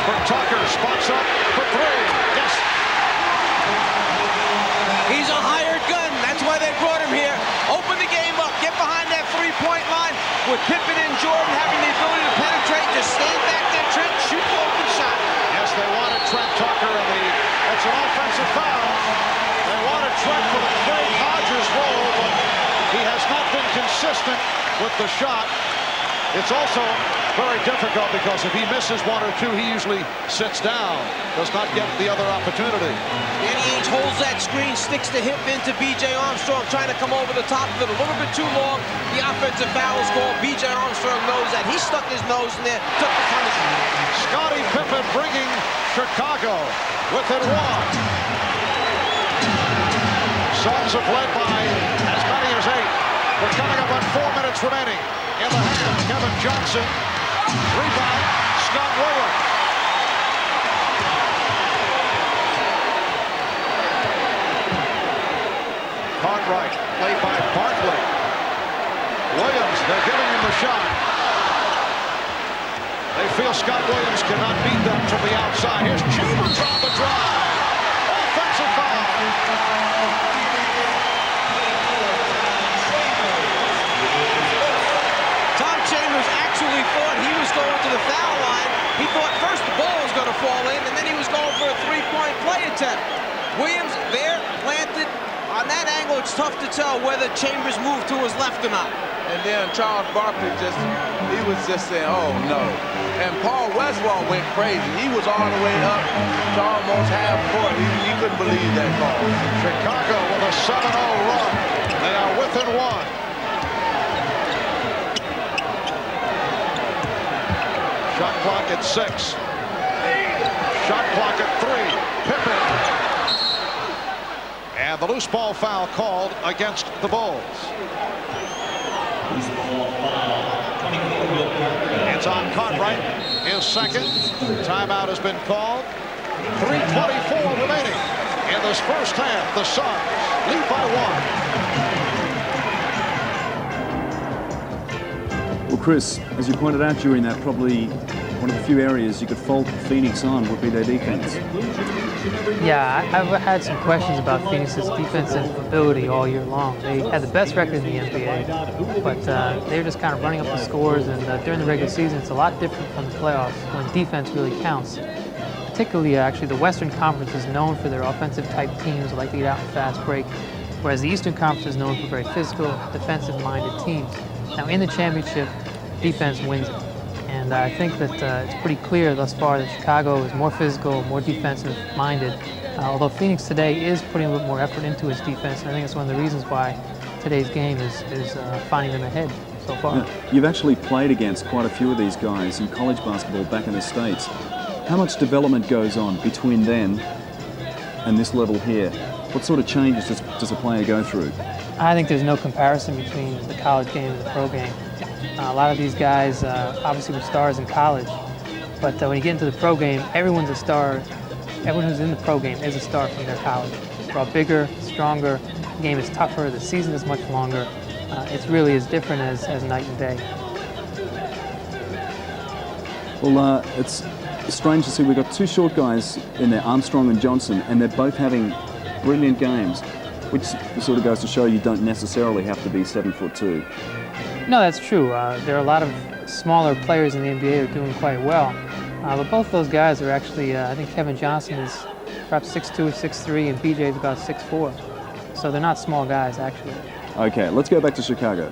for Tucker. Spots up for three. Yes. He's a hired gun. That's why they brought him here. Open the game up. Get behind that three-point line with Pippen and Jordan having the ability to penetrate. Just stand back there, Trent, shoot the open shot. Yes, they wanted Trent Tucker, and it's an offensive foul. They wanted Trent for the Craig Hodges role, but he has not been consistent with the shot. It's also very difficult because if he misses one or two, he usually sits down, does not get the other opportunity. Danny Ainge holds that screen, sticks the hip into B.J. Armstrong, trying to come over the top of it a little bit too long. The offensive foul is called. B.J. Armstrong knows that. He stuck his nose in there, took the punishment. Scottie Pippen bringing Chicago within one. Suns have led by as many as 8. We're coming up on 4 minutes remaining. In the hand, Kevin Johnson. Rebound, Scott Williams. Cartwright, played by Barkley. Williams, they're giving him the shot. They feel Scott Williams cannot beat them from the outside. Here's Chambers on the drive. Offensive foul. Chambers actually thought he was going to the foul line. He thought first the ball was going to fall in, and then he was going for a three-point play attempt. Williams there, planted. On that angle, it's tough to tell whether Chambers moved to his left or not. And then Charles Barkley he was just saying, oh no. And Paul Westphal went crazy. He was all the way up to almost half court. He couldn't believe that call. Chicago with a 7-0 run. They are within one. Shot clock at 6. Shot clock at 3. Pippen. And the loose ball foul called against the Bulls. It's on Cartwright. His second. Timeout has been called. 3:24 remaining in this first half. The Suns lead by 1. Well, Chris, as you pointed out during that, probably one of the few areas you could fault Phoenix on would be their defense. Yeah, I've had some questions about Phoenix's defensive ability all year long. They had the best record in the NBA, but they were just kind of running up the scores, and during the regular season, it's a lot different from the playoffs when defense really counts. Particularly, actually, the Western Conference is known for their offensive-type teams who like to get out in fast break, whereas the Eastern Conference is known for very physical, defensive-minded teams. Now, in the championship, defense wins it. And I think that it's pretty clear thus far that Chicago is more physical, more defensive-minded. Although Phoenix today is putting a little more effort into its defense, and I think it's one of the reasons why today's game is finding them ahead so far. Now, you've actually played against quite a few of these guys in college basketball back in the States. How much development goes on between then and this level here? What sort of changes does a player go through? I think there's no comparison between the college game and the pro game. A lot of these guys obviously were stars in college, but when you get into the pro game, everyone's a star. Everyone who's in the pro game is a star from their college. They're all bigger, stronger, the game is tougher, the season is much longer. It's really as different as night and day. Well, it's strange to see we've got two short guys in there, Armstrong and Johnson, and they're both having brilliant games, which sort of goes to show you don't necessarily have to be 7'2". No, that's true. There are a lot of smaller players in the NBA who are doing quite well. But both those guys are actually, I think Kevin Johnson is perhaps 6'2" or 6'3", and BJ is about 6'4". So they're not small guys, actually. Okay, let's go back to Chicago.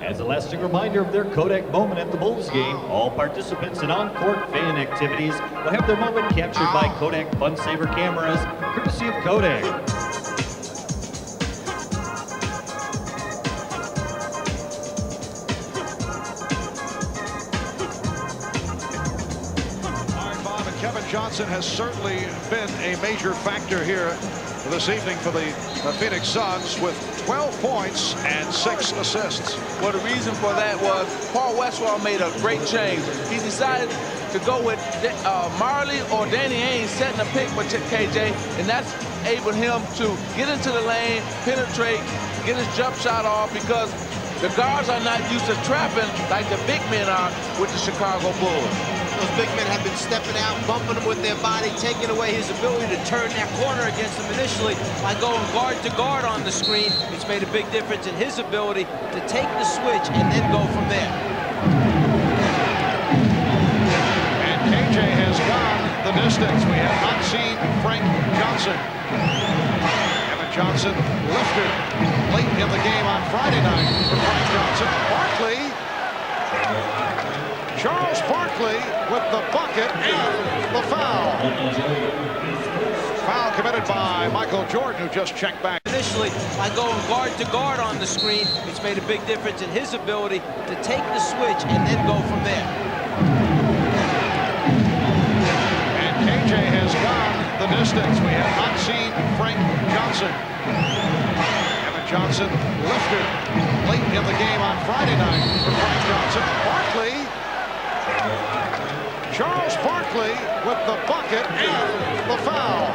As a lasting reminder of their Kodak moment at the Bulls game, all participants in on-court fan activities will have their moment captured by Kodak FunSaver cameras, courtesy of Kodak. All right, Bob, and Kevin Johnson has certainly been a major factor here this evening for the Phoenix Suns with 12 points and 6 assists. Well, the reason for that was Paul Westphal made a great change. He decided to go with Marley or Danny Ainge setting a pick for KJ, and that's able him to get into the lane, penetrate, get his jump shot off, because the guards are not used to trapping like the big men are with the Chicago Bulls. Those big men have been stepping out, bumping him with their body, taking away his ability to turn that corner against him initially by going guard to guard on the screen. It's made a big difference in his ability to take the switch and then go from there. And KJ has gone the distance. We have not seen Frank Johnson. Evan Johnson lifted late in the game on Friday night for Frank Johnson. Barkley, Charles Barkley with the bucket and the foul. Foul committed by Michael Jordan, who just checked back. Initially, by going guard to guard on the screen, it's made a big difference in his ability to take the switch and then go from there. And KJ has gone the distance. We have not seen Frank Johnson. Evan Johnson lifted late in the game on Friday night for Frank Johnson. Barkley, Charles Barkley with the bucket and the foul.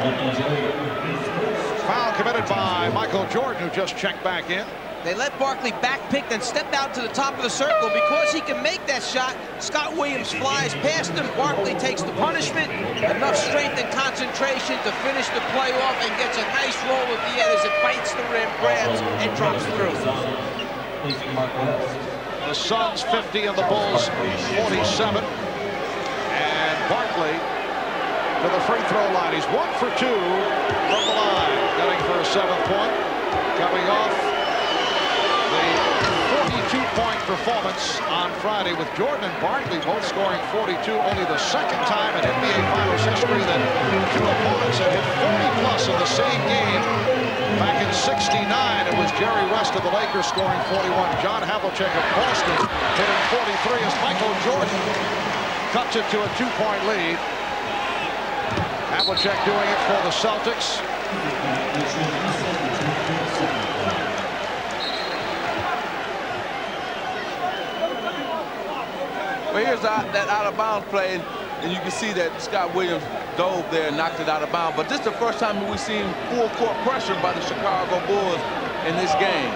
Foul committed by Michael Jordan, who just checked back in. They let Barkley backpick, then stepped out to the top of the circle. Because he can make that shot, Scott Williams flies past him. Barkley takes the punishment. Enough strength and concentration to finish the play off and gets a nice roll at the end as it bites the rim, grabs, and drops through. The Suns 50 and the Bulls 47. And Barkley to the free throw line. He's 1 for 2 from the line. Getting for a 7th point. Coming off the 42-point performance on Friday with Jordan and Barkley both scoring 42. Only the second time in NBA Finals history that two opponents had hit 40-plus in the same game. Back in '69, it was Jerry West of the Lakers scoring 41. John Havlicek of Boston hitting 43 as Michael Jordan cuts it to a 2-point lead. Havlicek doing it for the Celtics. Well, here's that out-of-bounds play, and you can see that Scott Williams dove there and knocked it out of bounds. But this is the first time we've seen full court pressure by the Chicago Bulls in this game.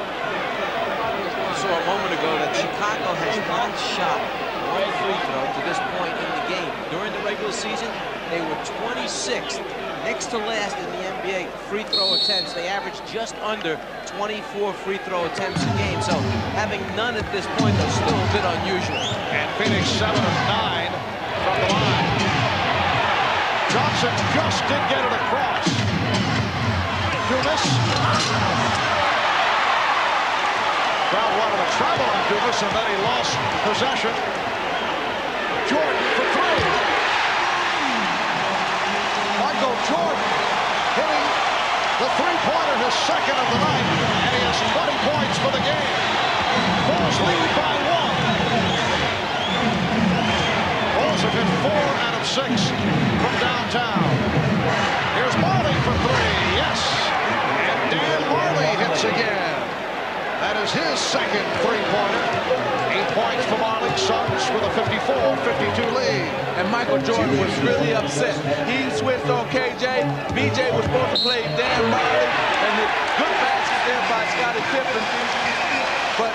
We saw a moment ago that Chicago has not shot one free throw to this point in the game. During the regular season, they were 26th, next to last in the NBA free throw attempts. They averaged just under 24 free throw attempts a game. So having none at this point is still a bit unusual. And Phoenix 7 of 9 from the line. Johnson just did get it across. Dumas. Crowd wanted to travel on Dumas, and then he lost possession. Jordan for 3. Michael Jordan hitting the three-pointer, his second of the night, and he has 20 points for the game. Bulls lead by 1. Bulls have hit 4 out of 6 from downtown. Here's Marley for 3. Yes. And Dan Marley hits again. That is his second three-pointer. 8 points for Marley. Suns with a 54-52 lead. And Michael Jordan was really upset. He switched on KJ. BJ was supposed to play Dan Marley, and the good basket there by Scottie Pippen. But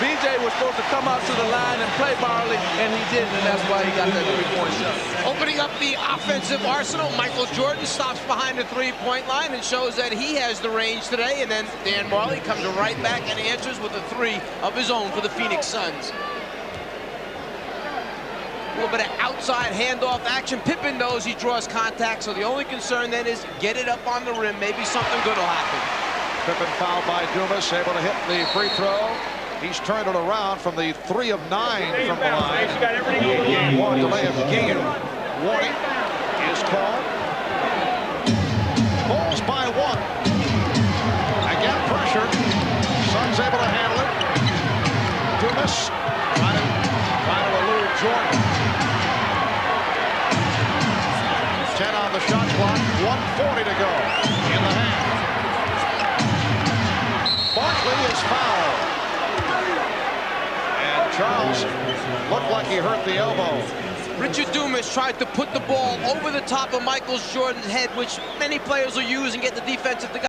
BJ was supposed to come out to the line and play Marley, and he didn't, and that's why he got that three-point shot. Opening up the offensive arsenal, Michael Jordan stops behind the three-point line and shows that he has the range today, and then Dan Marley comes right back and answers with a 3 of his own for the Phoenix Suns. A little bit of outside handoff action. Pippen knows he draws contact, so the only concern then is get it up on the rim. Maybe something good will happen. Pippen fouled by Dumas, able to hit the free throw. He's turned it around from the 3 of 9 from the line. One delay of game. Warning is called. Bulls by 1. Again, pressure. Suns able to handle it. Dumas trying to elude Jordan. 10 on the shot clock. 1:40 to go in the half. Barkley is fouled. And Charles looked like he hurt the elbow. Richard Dumas tried to put the ball over the top of Michael Jordan's head, which many players will use and get the defensive